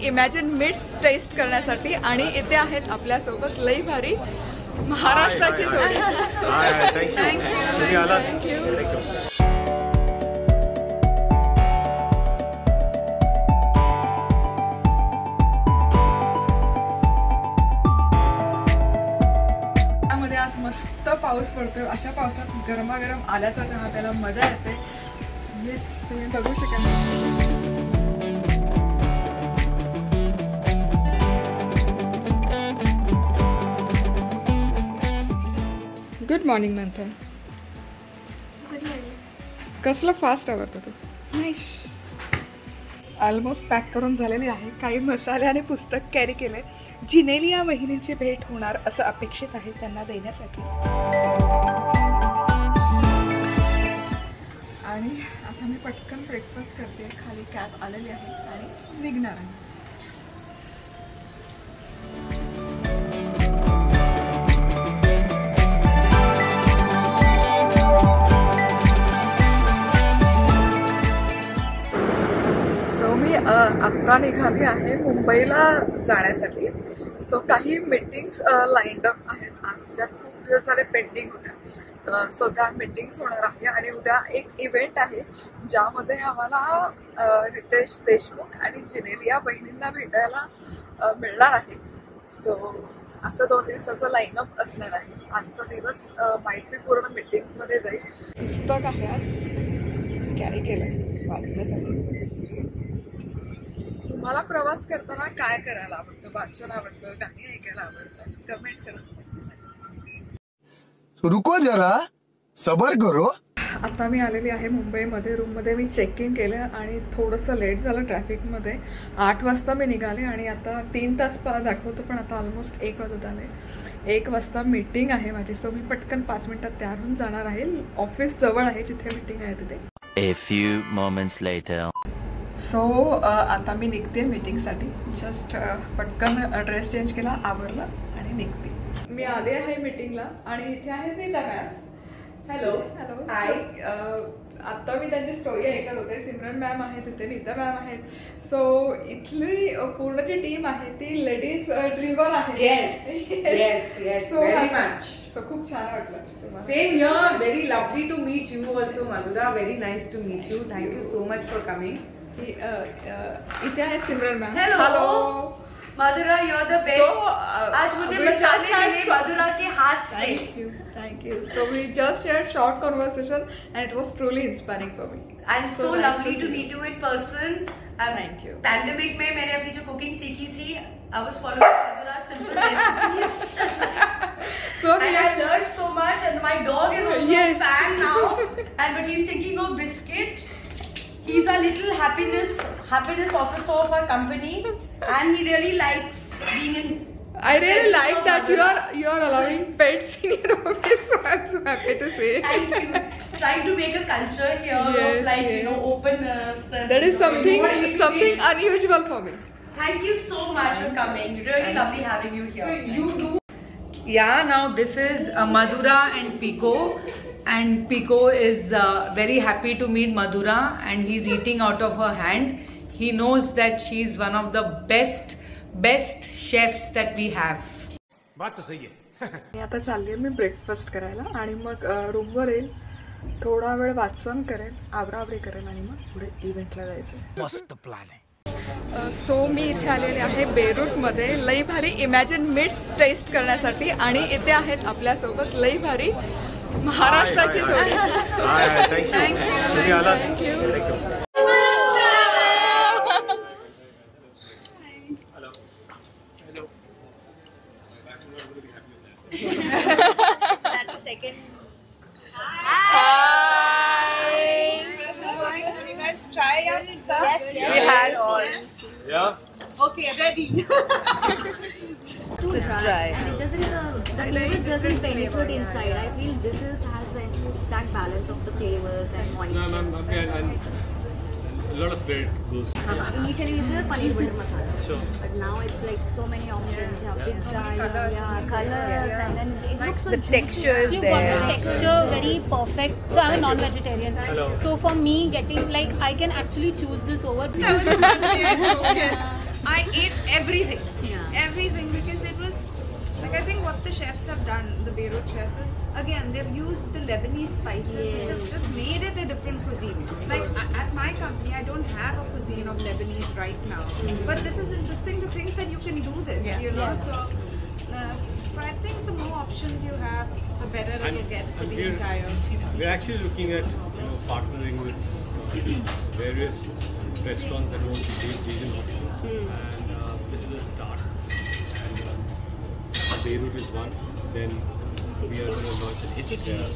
Imagine meats taste करण्यासाठी आणि इथे आहेत आपल्यासोबत लई भारी महाराष्ट्राची जोडी. त्यामध्ये आज मस्त पाऊस पडतोय. अशा पावसात गरमागरम आल्याचा चहा प्यायला मजा येते. तुम्ही बघू शकाल. Good morning Manthan. Good morning. कसलं फास्ट आवडतं तू? नाईस. ऑलमोस्ट पॅक करून झालेली आहे. काही मसाले आणि पुस्तक कॅरी केले. जिनेलिया वहिनींची भेट होणार असं अपेक्षित आहे त्यांना देण्यासाठी. आणि आता मी पटकन ब्रेकफास्ट करते. खाली कॅब आलेली आहे आणि निघणार आहे. आत्ता निघाली आहे मुंबईला जाण्यासाठी. सो काही मीटिंग्स लाईन्ड अप आहेत आज, ज्या खूप दिवस झाले पेंडिंग होत्या. सो त्या मीटिंग्स होणार आहे आणि उद्या एक इव्हेंट आहे ज्यामध्ये आम्हाला रितेश देशमुख आणि जिनेलिया बहिणींना भेटायला मिळणार आहे. सो असं 2 दिवसाचं लाईनअप असणार आहे. आजचा दिवस माहिती पूर्ण मीटिंग्समध्ये जाईल. पुस्तक आहे आज कॅरी केलंय वाचण्यासाठी. तुम्हाला प्रवास करताना काय करायला आवडतं? वाचन आवडतं, गाणी ऐकायला आवडतं? कमेंट करा. रुको जरा सबर करो. आता मी आलेली आहे मुंबईमध्ये. रूममध्ये मी चेक इन केलं आणि थोडंसं लेट झालं ट्रॅफिकमध्ये. 8 वाजता मी निघाले आणि आता 3 तास दाखवतो पण आता ऑलमोस्ट 1 वाजत आले. 1 वाजता मीटिंग आहे माझी. सो मी पटकन 5 मिनिटात तयार होऊन जाणार आहे. ऑफिस जवळ आहे जिथे मीटिंग आहे तिथे. A few moments later. So आता मी निघते मीटिंगसाठी. जस्ट पटकन ड्रेस चेंज केला, आवरलं आणि निघते. मी आले आहे मीटिंगला आणि इथे आहेत Nita ma'am. Hello hello hi. आता मी त्यांची स्टोरी ऐकत होते. सिमरन मॅम आहेत तिथे, नीता मॅम आहेत. सो इथली पूर्ण जी टीम आहे ती लेडीज ड्रिव्हन आहे. So very much. सो खूप छान वाटलं. Same here. Very lovely to meet you also Madhura. Very nice to meet you. Thank you so much for coming. इथे आहेत Simran ma'am. Hello Madhura, you are the best. आज मुझे मसाले मिले मधुरा के हाथ से. Thank you. So we just shared short conversation and it was truly inspiring for me. And so lovely to meet you in person. Thank you. Pandemic में मैंने अपनी जो cooking सीखी थी, I was following Madhura's simple recipes. So and I learned so much. And my dog is also a fan now. And but he's thinking of biscuit. He's a little happiness officer of our company, and he really likes being in. I really like that you are allowing pets in your office. So I'm so happy to say. Thank you. Trying to make a culture here of like you know openness. And, that is something unusual for me. Thank you so much for coming. Really lovely having you here. So you do. Yeah. Now this is Madhura and Pico. And Pico is very happy to meet Madhura, and he's eating out of her hand. He knows that she's one of the best chefs that we have. बात तो सही है. मी आता चालली आहे मी breakfast करायला आणि मग रूमवर येईल. थोडा वेळ वाचन करेल, आवरावरी करेल आणि मग पुढे इव्हेंटला जायचं. मस्त प्लॅन आहे. सो मी इथे आलेले आहे बेरूटमध्ये लई भारी इमॅजिन मीट्स टेस्ट करण्यासाठी आणि इथे आहेत आपल्यासोबत लई भारी महाराष्ट्राची जोडी. That's a second. Hi. You guys try out stuff? Yes, yes. Yeah. Okay, ready. It's dry. And it doesn't, the flavors doesn't penetrate inside. I feel this has the exact balance of the flavors and moisture. A lot of great goes. Initially we used to have paneer butter masala. Sure. But now it's like so many options. You have pizza, colors, and then it looks so the juicy. texture is you there. got the texture very perfect. So I'm a non-vegetarian. So for me, getting like I can actually choose this over. I ate everything. Yeah. Everything, because it was like, I think what the chefs have done, the Beirut chefs, is again they've used the Lebanese spices, which have just made it a different cuisine. Like at my company, I don't have a cuisine of Lebanese right now, but this is interesting to think that you can do this. You know, so I think the more options you have, the better you get for the entire. We're actually looking at partnering with various restaurants that want to take vegan options, and this is a start. And Beirut is one. Then we are going to launch an Hitch there.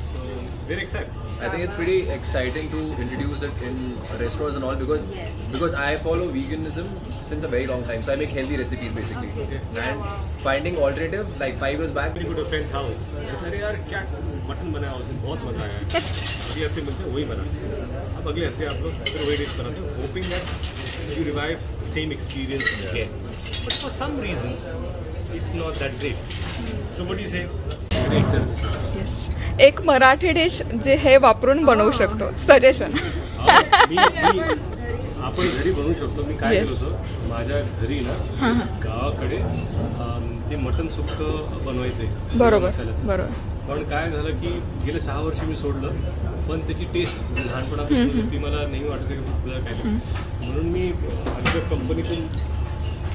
So we're excited. I think it's pretty exciting to introduce it in restaurants and all because I follow veganism since a very long time. So I make healthy recipes basically. And finding alternative, like 5 years back. We go to a friend's house. अरे यार क्या mutton बनाया उसने बहुत मजा आया. अगले हफ्ते मिलते हैं वही बनाते हैं. अब अगले हफ्ते आप लोग फिर वही डिश बनाते हैं, hoping that you revive the same experience again. But for some reason, it's not that great. So what do you say? Yes, एक मराठी डिश जे हे वापरून बनवू शकतो. सजेशन. आपण घरी बनवू शकतो. मी काय केलं होतं माझ्या घरी ना गावाकडे ते मटन सुक्क बनवायचे. बरोबर बरोबर. पण काय झालं की गेले 6 वर्ष मी सोडलं, पण त्याची टेस्ट लहानपणापासून ती मला नाही वाटत की काय, म्हणून मी आमच्या कंपनीतून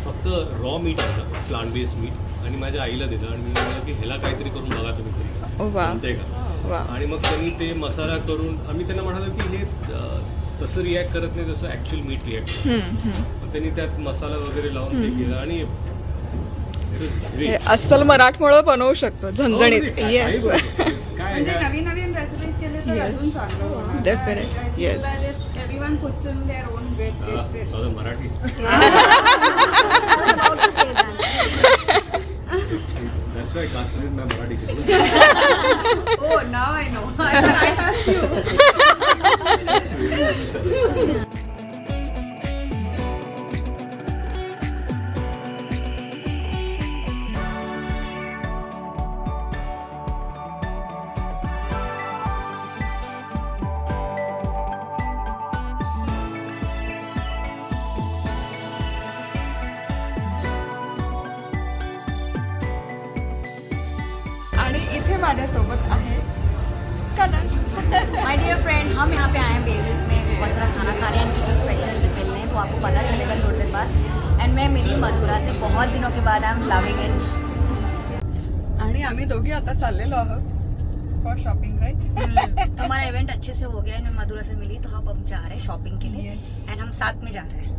फक्त रॉ मीट आणलं, प्लांट बेस्ड मीट, आणि माझ्या आईला दिलं आणि मी म्हटलं की ह्याला काहीतरी करून बघा तुम्ही जमतंय का. आणि मग त्यांनी ते मसाला करून आम्ही त्यांना म्हणालो की हे तसं रिॲक्ट करत नाही जसं ॲक्च्युअल मीट रिॲक्ट करतं. त्यांनी त्यात मसाला वगैरे लावून ते केलं आणि अस्सल मराठमोळं बनवू शकतो झणझणीत. येस, म्हणजे नवीन नवीन रेसिपीज केले तर अजून चांगलं होणार. Definitely. Yes, everyone puts in their own weight. Marathi. That's why I considered my Marathi. Oh, now I know. I asked you. आणि इथे माझ्यासोबत आहे कनक. माय डियर फ्रेंड, हम यहाँ पे आए हैं बेरूत में बहुत सारा खाना खा रहे हैं, किसी स्पेशल से मिलने, तो आपको पता चलेगा थोड़ी देर बाद. एंड मैं मिली मधुरा से बहुत दिनों के बाद. I am loving it. आणि आम्ही दोघी आता चाललेलो आहोत फॉर शॉपिंग, राईट. हमारा इवेंट अच्छे से हो गया है. मैं मधुरा से मिली तो अब हम जा रहे हैं शॉपिंग के लिए. एंड हम साथ में जा रहे हैं.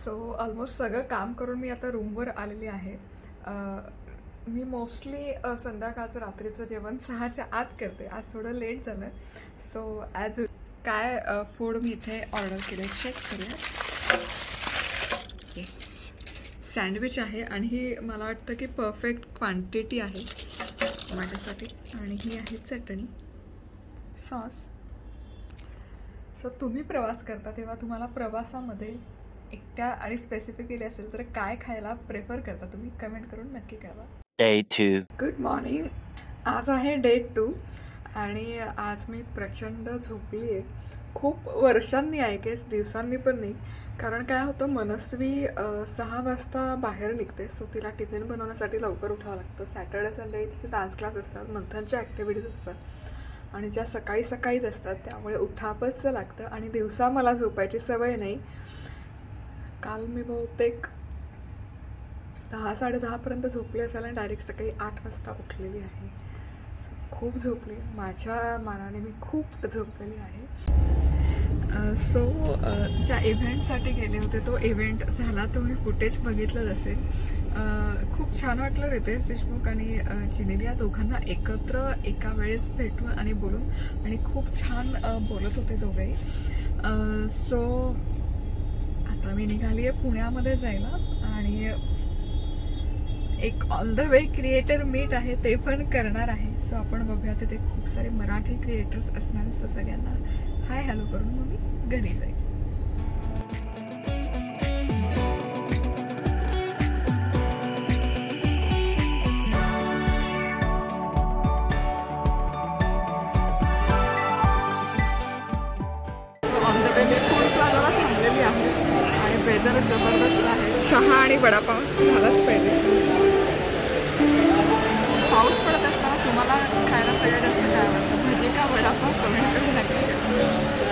सो ऑलमोस्ट सगळं काम करून मी आता रूमवर आलेली आहे. मी मोस्टली संध्याकाळचं रात्रीचं जेवण 6च्या आत करते. आज थोडं लेट झालं. सो ॲज काय फूड मी इथे ऑर्डर केलं चेक करूया. येस, सँडविच आहे आणि ही मला वाटतं की परफेक्ट क्वांटिटी आहे माझ्यासाठी. आणि ही आहे चटणी, सॉस. सो तुम्ही प्रवास करता तेव्हा तुम्हाला प्रवासामध्ये एकट्या आणि स्पेसिफिकली असेल तर काय खायला प्रेफर करता तुम्ही, कमेंट करून नक्की कळवा. Day 2. Good morning. आज आहे डे 2 आणि आज मी प्रचंड झोपली आहे. खूप वर्षांनी आहे की दिवसांनी पण नाही. कारण काय होतं, मनस्वी 6 वाजता बाहेर निघते. सो तिला टिफिन बनवण्यासाठी लवकर उठावं लागतं. सॅटर्डे संडे तिचे डान्स क्लास असतात, मंथनच्या ॲक्टिव्हिटीज असतात आणि ज्या सकाळी सकाळीच असतात त्यामुळे उठावंच लागतं. आणि दिवसा मला झोपायची सवय नाही. काल मी बहुतेक 10-10:30पर्यंत झोपले असेल आणि डायरेक्ट सकाळी 8 वाजता उठलेली आहे. खूप झोपली, माझ्या मानाने मी खूप झोपलेली आहे. सो ज्या इव्हेंटसाठी गेले होते तो इव्हेंट झाला. तुम्ही फुटेज बघितलंच असेल. खूप छान वाटलं रितेश देशमुख आणि जिनेली या दोघांना एकत्र एका वेळेस भेटून आणि बोलून, आणि खूप छान बोलत होते दोघेही. सो आता मी निघाली आहे पुण्यामध्ये जायला आणि एक on the way creator meet आहे ते पण करणार आहे. सो आपण बघूया तिथे खूप सारे मराठी क्रिएटर्स असणार. सो सगळ्यांना हाय हॅलो करून मग मी घरी जाईल. ऑन द वे मी फूड प्लाझाला थांबलेली आहे वेदर जबरदस्त आहे. चहा आणि वडापाव झालाच पाहिजे. पाऊस पडत असताना तुम्हाला खायला सगळ्यात जास्त काय आवडतं, भजी का वडापाव? कमेंट करून नक्की.